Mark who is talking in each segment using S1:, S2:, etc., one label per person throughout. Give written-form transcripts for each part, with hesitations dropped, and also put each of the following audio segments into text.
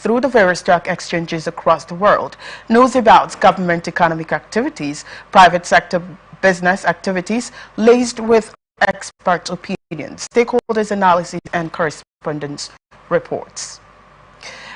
S1: through the various stock exchanges across the world, knows about government economic activities, private sector business activities, laced with expert opinions, stakeholders' analysis, and correspondence reports.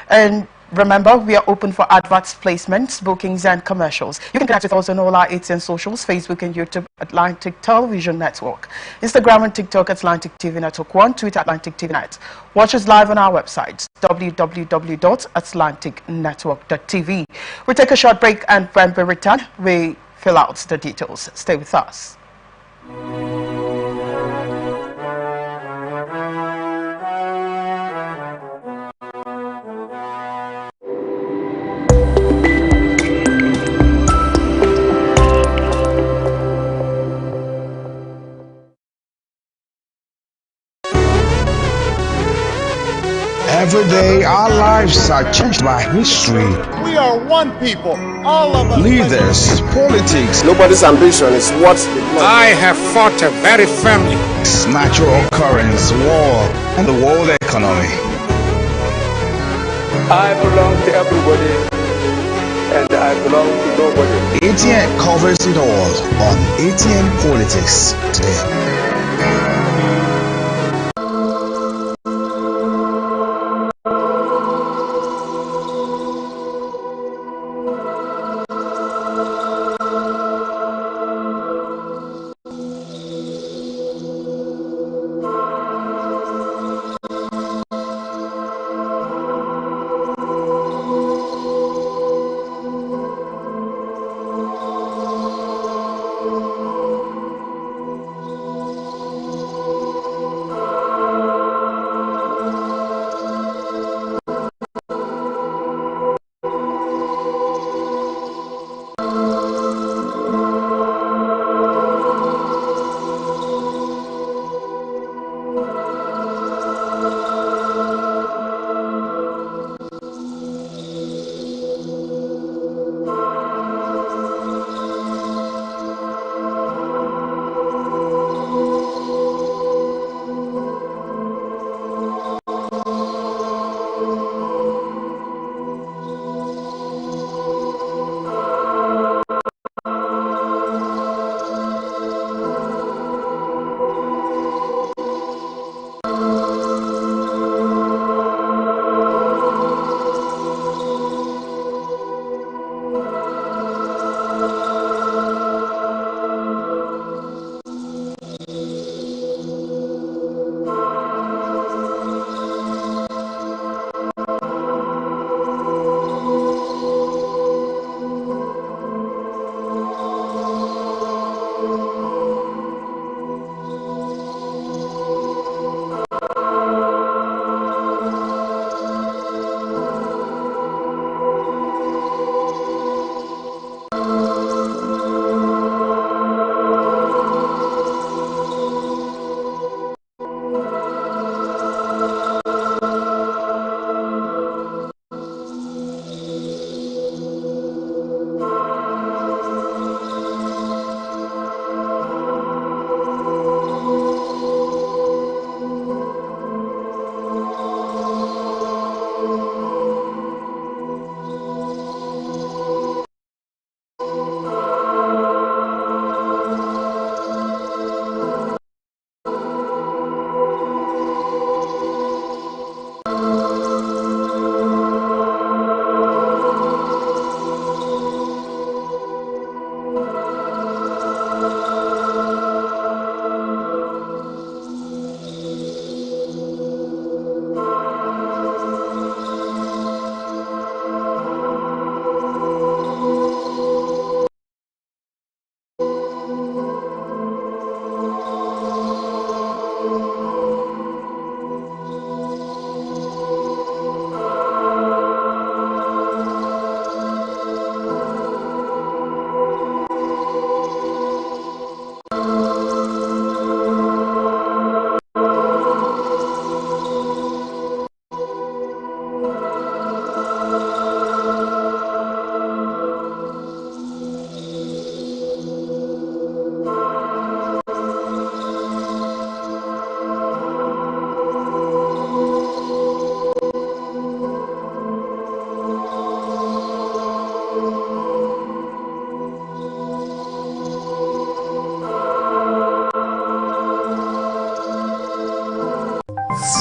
S1: And remember, we are open for adverts, placements, bookings, and commercials. You can connect with us on all our ATN socials, Facebook and YouTube, Atlantic Television Network, Instagram and TikTok, Atlantic TV Network 1, Twitter, Atlantic TV Net. Watch us live on our website, www.atlanticnetwork.tv. We'll take a short break, and when we return, we fill out the details. Stay with us.
S2: Every day, our lives are changed by history.
S3: We are one people, all of us.
S2: Leaders, politics.
S4: Nobody's ambition is what
S5: I have fought very firmly.
S2: Natural occurrence, war, and the world economy.
S6: I belong to everybody, and I belong to nobody.
S2: ATN covers it all on ATN Politics today.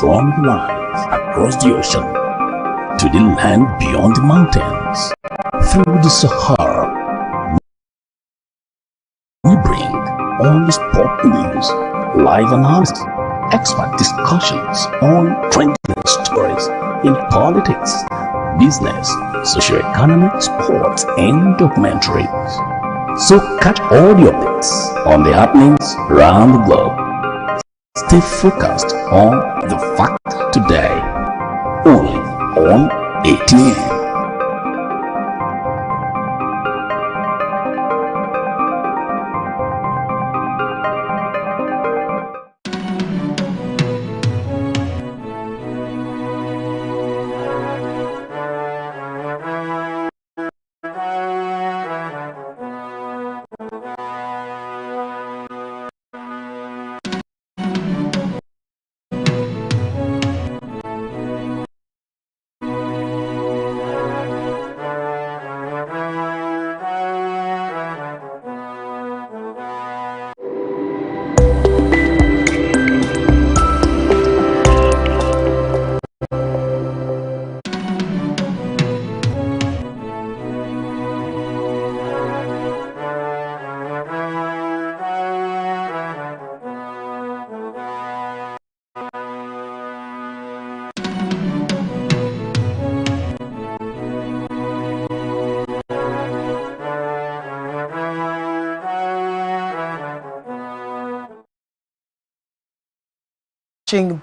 S4: from the lines across the ocean to the land beyond the mountains, through the Sahara, we bring on-the-spot news, live analysis, expert discussions on trending stories in politics, business, socio-economic, sports, and documentaries. So catch all the updates on the happenings around the globe. Stay focused on the fact today, only on ATN.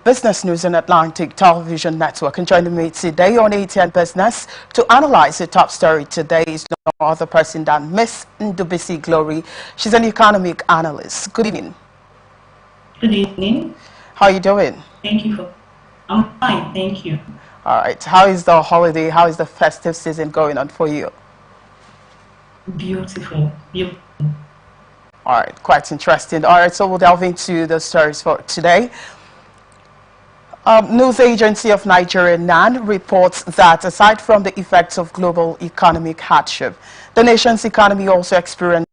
S1: Business news on Atlantic Television Network, and joining me today on ATN Business to analyze the top story today is no other person than Miss Ndubisi Glory. She's an economic analyst. Good evening.
S7: Good evening.
S1: How are you doing?
S7: Thank you I'm fine, thank you.
S1: All right. How is the holiday? How is the festive season going on for you?
S7: Beautiful.
S1: All right. Quite interesting. All right. So we'll delve into the stories for today. News agency of Nigeria, NAN, reports that aside from the effects of global economic hardship, the nation's economy also experienced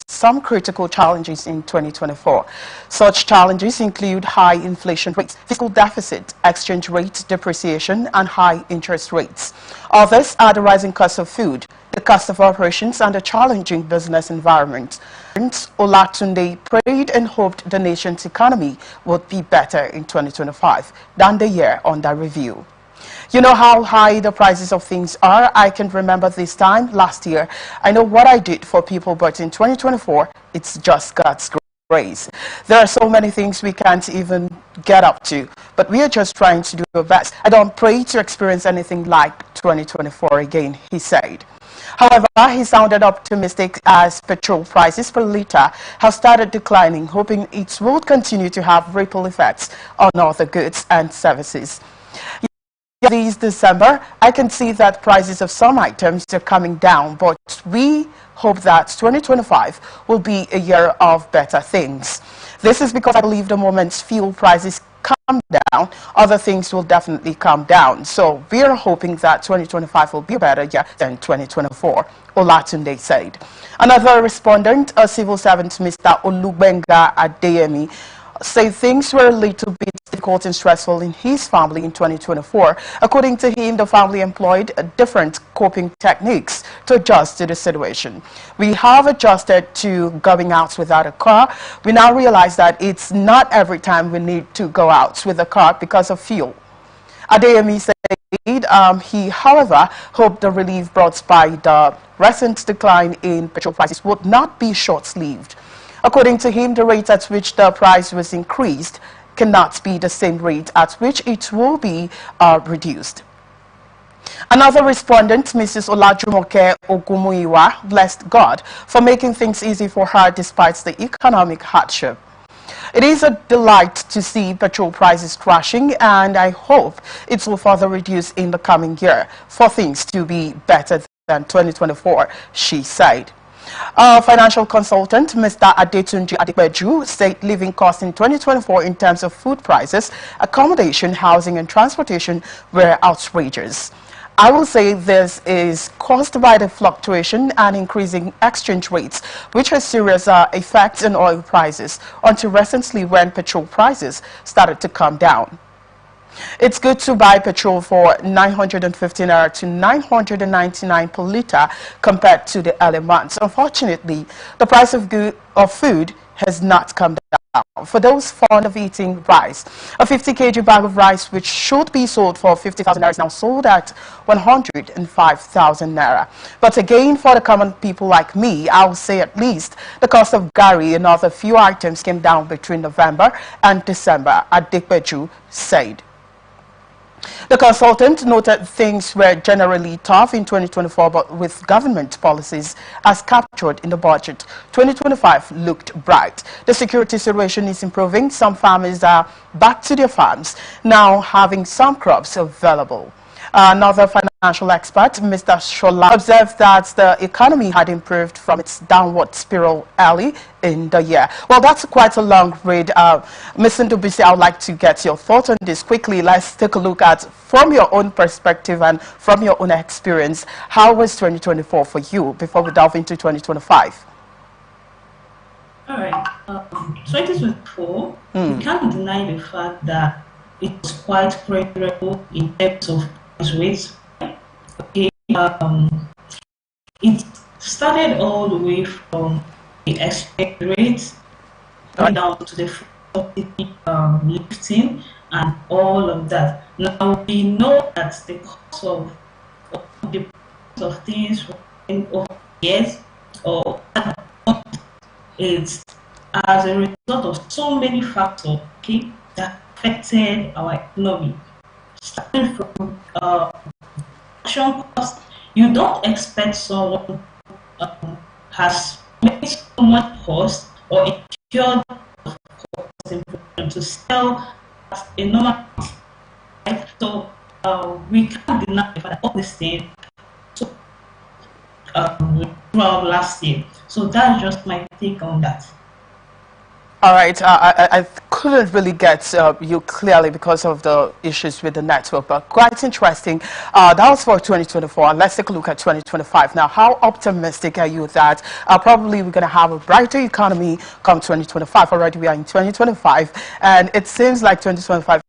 S1: some critical challenges in 2024. Such challenges include high inflation rates, fiscal deficit, exchange rate depreciation, and high interest rates. Others are the rising cost of food, the cost of operations, and the challenging business environment. Olatunde prayed and hoped the nation's economy would be better in 2025 than the year under review. You know how high the prices of things are. I can remember this time last year. I know what I did for people, but in 2024, it's just God's grace. There are so many things we can't even get up to, but we are just trying to do our best. I don't pray to experience anything like 2024 again, he said. However, he sounded optimistic as petrol prices per litre have started declining, hoping it will continue to have ripple effects on other goods and services. This December, I can see that prices of some items are coming down, but we hope that 2025 will be a year of better things. This is because I believe the moment fuel prices come down, other things will definitely come down. So we are hoping that 2025 will be a better year than 2024, Olatunde said. Another respondent, a civil servant, Mr. Olubenga Adeyemi, said things were a little bit difficult and stressful in his family in 2024. According to him, the family employed different coping techniques to adjust to the situation. We have adjusted to going out without a car. We now realize that it's not every time we need to go out with a car because of fuel. Adeyemi said he, however, hoped the relief brought by the recent decline in petrol prices would not be short-lived. According to him, the rate at which the price was increased cannot be the same rate at which it will be reduced. Another respondent, Mrs. Olajumoke Ogumuyiwa, blessed God for making things easy for her despite the economic hardship. It is a delight to see petrol prices crashing, and I hope it will further reduce in the coming year for things to be better than 2024, she said. Financial consultant Mr. Adetunji Adepeju said living costs in 2024 in terms of food prices, accommodation, housing and transportation were outrageous. I will say this is caused by the fluctuation and increasing exchange rates, which has serious effects on oil prices until recently when petrol prices started to come down. It's good to buy petrol for 950 naira to 999 per litre compared to the early months. Unfortunately, the price of food has not come down. For those fond of eating rice, a 50 kg bag of rice which should be sold for 50,000 naira is now sold at 105,000 naira. But again, for the common people like me, I'll say at least the cost of gari and other few items came down between November and December, Adekbeju said. The consultant noted things were generally tough in 2024, but with government policies as captured in the budget, 2025 looked bright. The security situation is improving. Some farmers are back to their farms, now having some crops available. Another financial expert, Mr. Shola, observed that the economy had improved from its downward spiral early in the year. Well, that's quite a long read. Mr. Ndubisi, I would like to get your thoughts on this quickly. Let's take a look at, from your own perspective and from your own experience, how was 2024 for you before we delve into 2025?
S7: All right. 2024, we can't deny the fact that it was quite favorable in terms of rates. Okay, it started all the way from the expected rates down to the lifting and all of that. Now we know that the cost of things over years or it's as a result of so many factors, okay, that affected our economy. Starting from action cost, you don't expect someone has made so much cost or incurred cost to sell at a normal price, right? So we can't deny the fact that all these things throughout last year. So that's just my take on that.
S1: All right, I couldn't really get you clearly because of the issues with the network, but quite interesting. That was for 2024. Let's take a look at 2025. Now, how optimistic are you that probably we're going to have a brighter economy come 2025? Already we are in 2025, and it seems like 2025